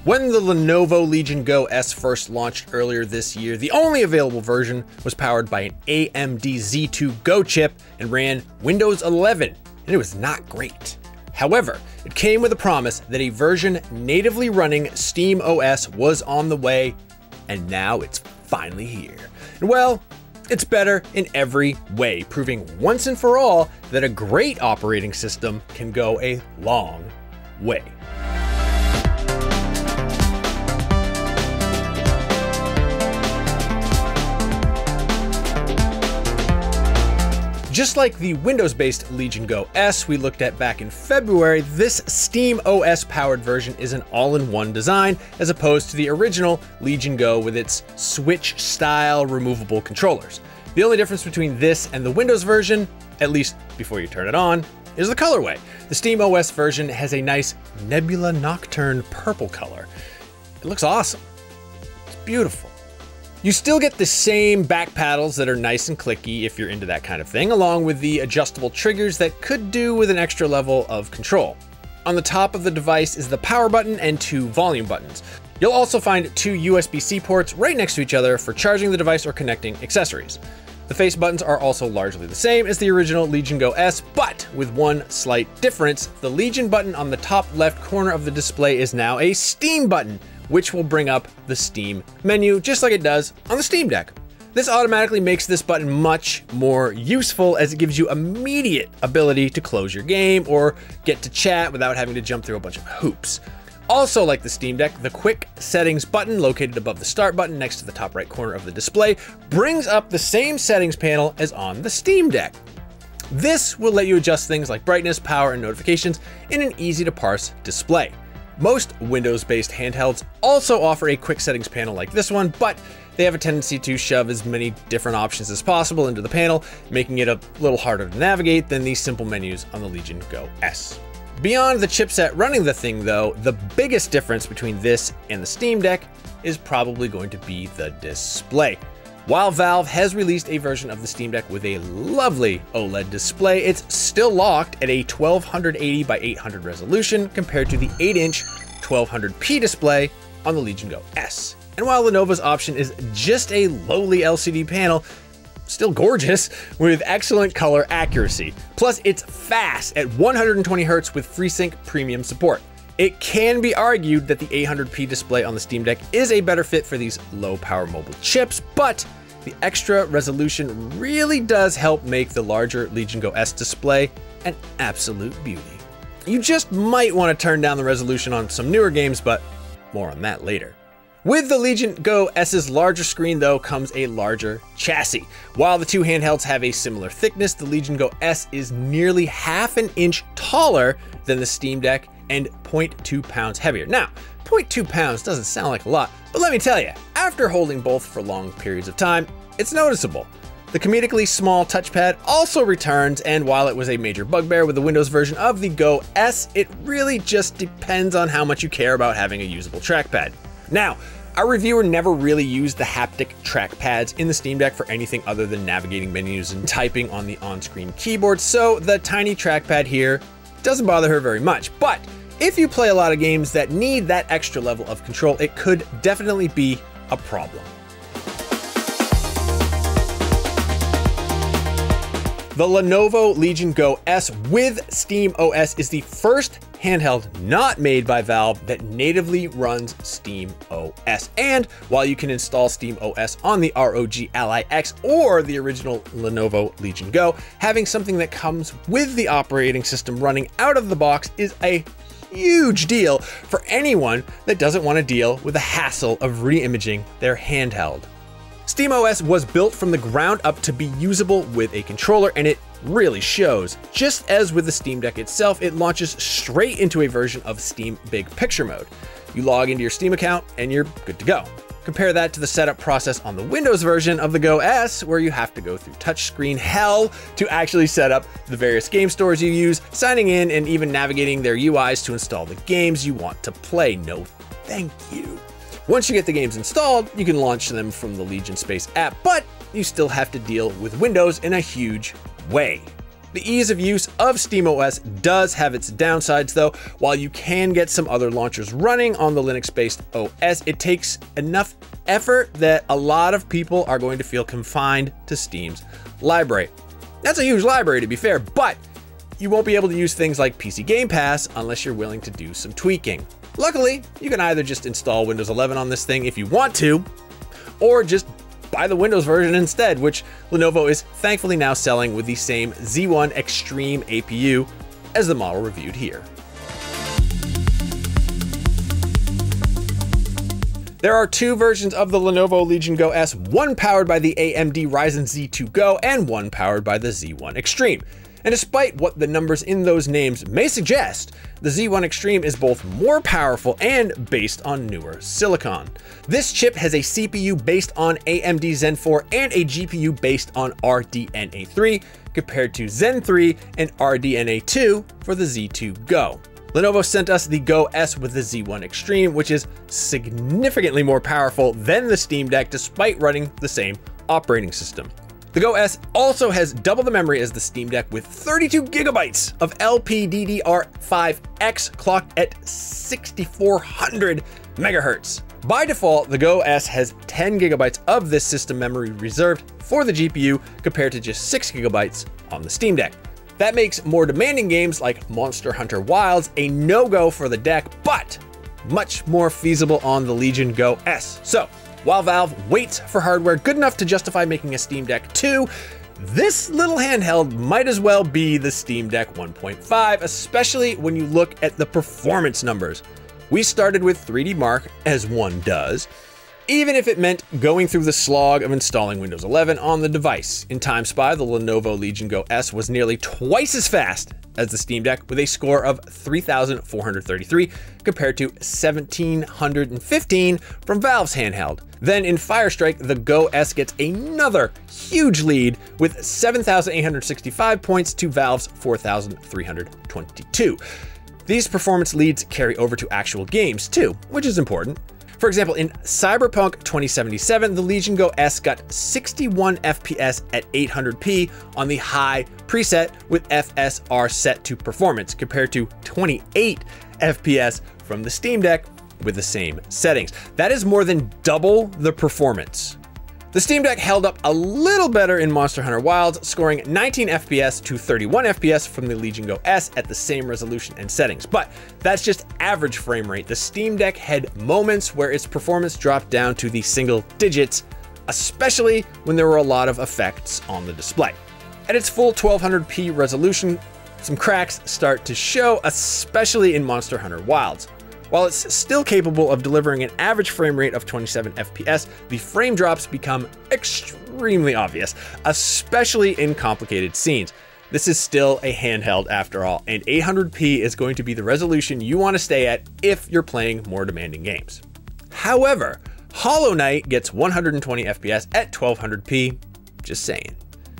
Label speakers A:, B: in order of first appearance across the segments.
A: When the Lenovo Legion Go S first launched earlier this year, the only available version was powered by an AMD Z2 Go chip and ran Windows 11, and it was not great. However, it came with a promise that a version natively running SteamOS was on the way, and now it's finally here. And well, it's better in every way, proving once and for all that a great operating system can go a long way. Just like the Windows-based Legion Go S we looked at back in February, this SteamOS-powered version is an all-in-one design, as opposed to the original Legion Go with its Switch-style removable controllers. The only difference between this and the Windows version, at least before you turn it on, is the colorway. The SteamOS version has a nice Nebula Nocturne purple color. It looks awesome. It's beautiful. You still get the same back paddles that are nice and clicky if you're into that kind of thing, along with the adjustable triggers that could do with an extra level of control. On the top of the device is the power button and 2 volume buttons. You'll also find 2 USB-C ports right next to each other for charging the device or connecting accessories. The face buttons are also largely the same as the original Legion Go S, but with one slight difference. The Legion button on the top left corner of the display is now a Steam button, which will bring up the Steam menu just like it does on the Steam Deck. This automatically makes this button much more useful, as it gives you immediate ability to close your game or get to chat without having to jump through a bunch of hoops. Also, like the Steam Deck, the quick settings button located above the start button next to the top right corner of the display brings up the same settings panel as on the Steam Deck. This will let you adjust things like brightness, power, and notifications in an easy to parse display. Most Windows-based handhelds also offer a quick settings panel like this one, but they have a tendency to shove as many different options as possible into the panel, making it a little harder to navigate than the simple menus on the Legion Go S. Beyond the chipset running the thing though, the biggest difference between this and the Steam Deck is probably going to be the display. While Valve has released a version of the Steam Deck with a lovely OLED display, it's still locked at a 1280 by 800 resolution compared to the 8-inch 1200p display on the Legion Go S. And while Lenovo's option is just a lowly LCD panel, still gorgeous with excellent color accuracy. Plus, it's fast at 120 Hz with FreeSync premium support. It can be argued that the 800p display on the Steam Deck is a better fit for these low-power mobile chips, but the extra resolution really does help make the larger Legion Go S display an absolute beauty. You just might want to turn down the resolution on some newer games, but more on that later. With the Legion Go S's larger screen though comes a larger chassis. While the two handhelds have a similar thickness, the Legion Go S is nearly half an inch taller than the Steam Deck and 0.2 pounds heavier. Now, 0.2 pounds doesn't sound like a lot, but let me tell you, after holding both for long periods of time, it's noticeable. The comedically small touchpad also returns, and while it was a major bugbear with the Windows version of the Go S, it really just depends on how much you care about having a usable trackpad. Now, our reviewer never really used the haptic trackpads in the Steam Deck for anything other than navigating menus and typing on the on-screen keyboard, so the tiny trackpad here doesn't bother her very much. But if you play a lot of games that need that extra level of control, it could definitely be a problem. The Lenovo Legion Go S with SteamOS is the first handheld not made by Valve that natively runs SteamOS. And while you can install SteamOS on the ROG Ally X or the original Lenovo Legion Go, having something that comes with the operating system running out of the box is a huge deal for anyone that doesn't want to deal with the hassle of re-imaging their handheld. SteamOS was built from the ground up to be usable with a controller, and it really shows. Just as with the Steam Deck itself, it launches straight into a version of Steam Big Picture mode. You log into your Steam account and you're good to go. Compare that to the setup process on the Windows version of the Go S, where you have to go through touchscreen hell to actually set up the various game stores you use, signing in and even navigating their UIs to install the games you want to play. No, thank you. Once you get the games installed, you can launch them from the Legion Space app, but you still have to deal with Windows in a huge way. The ease of use of SteamOS does have its downsides though. While you can get some other launchers running on the Linux-based OS, it takes enough effort that a lot of people are going to feel confined to Steam's library. That's a huge library to be fair, but you won't be able to use things like PC Game Pass unless you're willing to do some tweaking. Luckily, you can either just install Windows 11 on this thing if you want to, or just buy the Windows version instead, which Lenovo is thankfully now selling with the same Z1 Extreme APU as the model reviewed here. There are two versions of the Lenovo Legion Go S, one powered by the AMD Ryzen Z2 Go and one powered by the Z1 Extreme. And despite what the numbers in those names may suggest, the Z1 Extreme is both more powerful and based on newer silicon. This chip has a CPU based on AMD Zen 4 and a GPU based on RDNA 3, compared to Zen 3 and RDNA 2 for the Z2 Go. Lenovo sent us the Go S with the Z1 Extreme, which is significantly more powerful than the Steam Deck despite running the same operating system. The Go S also has double the memory as the Steam Deck with 32 gigabytes of LPDDR5X clocked at 6400 megahertz. By default, the Go S has 10 gigabytes of this system memory reserved for the GPU compared to just 6 gigabytes on the Steam Deck. That makes more demanding games like Monster Hunter Wilds a no-go for the deck, but much more feasible on the Legion Go S. So, while Valve waits for hardware good enough to justify making a Steam Deck 2, this little handheld might as well be the Steam Deck 1.5, especially when you look at the performance numbers. We started with 3D Mark, as one does, even if it meant going through the slog of installing Windows 11 on the device. In Time Spy, the Lenovo Legion Go S was nearly twice as fast as the Steam Deck with a score of 3,433 compared to 1,715 from Valve's handheld. Then in Firestrike, the Go S gets another huge lead with 7,865 points to Valve's 4,322. These performance leads carry over to actual games too, which is important. For example, in Cyberpunk 2077, the Legion Go S got 61 FPS at 800p on the high preset with FSR set to performance, compared to 28 FPS from the Steam Deck with the same settings. That is more than double the performance. The Steam Deck held up a little better in Monster Hunter Wilds, scoring 19 FPS to 31 FPS from the Legion Go S at the same resolution and settings, but that's just average frame rate. The Steam Deck had moments where its performance dropped down to the single digits, especially when there were a lot of effects on the display. At its full 1200p resolution, some cracks start to show, especially in Monster Hunter Wilds. While it's still capable of delivering an average frame rate of 27 FPS, the frame drops become extremely obvious, especially in complicated scenes. This is still a handheld after all, and 800p is going to be the resolution you want to stay at if you're playing more demanding games. However, Hollow Knight gets 120 FPS at 1200p, just saying.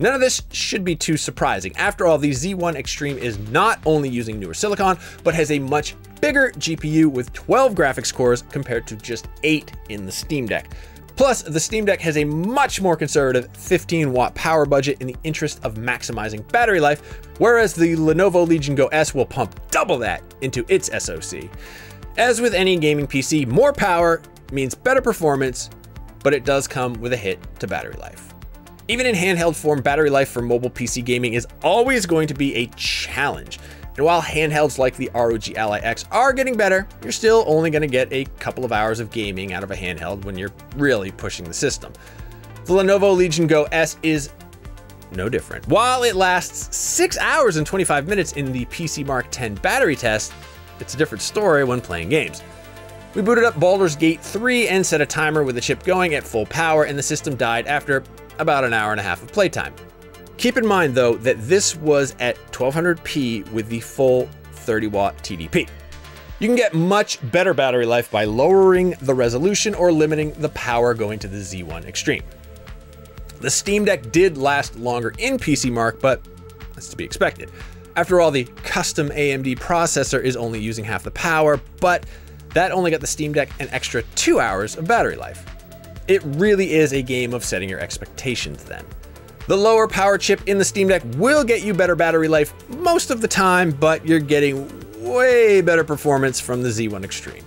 A: None of this should be too surprising. After all, the Z1 Extreme is not only using newer silicon, but has a much bigger GPU with 12 graphics cores compared to just 8 in the Steam Deck. Plus, the Steam Deck has a much more conservative 15-watt power budget in the interest of maximizing battery life, whereas the Lenovo Legion Go S will pump double that into its SoC. As with any gaming PC, more power means better performance, but it does come with a hit to battery life. Even in handheld form, battery life for mobile PC gaming is always going to be a challenge. And while handhelds like the ROG Ally X are getting better, you're still only going to get a couple of hours of gaming out of a handheld when you're really pushing the system. The Lenovo Legion Go S is no different. While it lasts 6 hours and 25 minutes in the PC Mark X battery test, it's a different story when playing games. We booted up Baldur's Gate 3 and set a timer with the chip going at full power, and the system died after about an hour and a half of playtime. Keep in mind though that this was at 1200p with the full 30-watt TDP. You can get much better battery life by lowering the resolution or limiting the power going to the Z1 Extreme. The Steam Deck did last longer in PC Mark, but that's to be expected. After all, the custom AMD processor is only using half the power, but that only got the Steam Deck an extra 2 hours of battery life. It really is a game of setting your expectations then. The lower power chip in the Steam Deck will get you better battery life most of the time, but you're getting way better performance from the Z1 Extreme.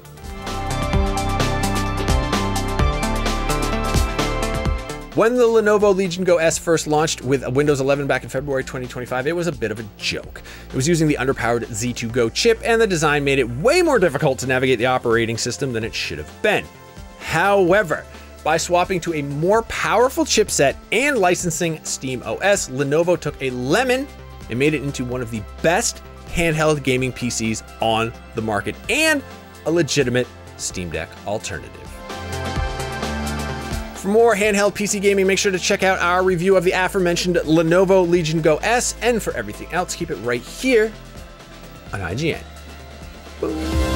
A: When the Lenovo Legion Go S first launched with Windows 11 back in February 2025, it was a bit of a joke. It was using the underpowered Z2 Go chip, and the design made it way more difficult to navigate the operating system than it should have been. However, by swapping to a more powerful chipset and licensing SteamOS, Lenovo took a lemon and made it into one of the best handheld gaming PCs on the market and a legitimate Steam Deck alternative. For more handheld PC gaming, make sure to check out our review of the aforementioned Lenovo Legion Go S, and for everything else, keep it right here on IGN. Boom.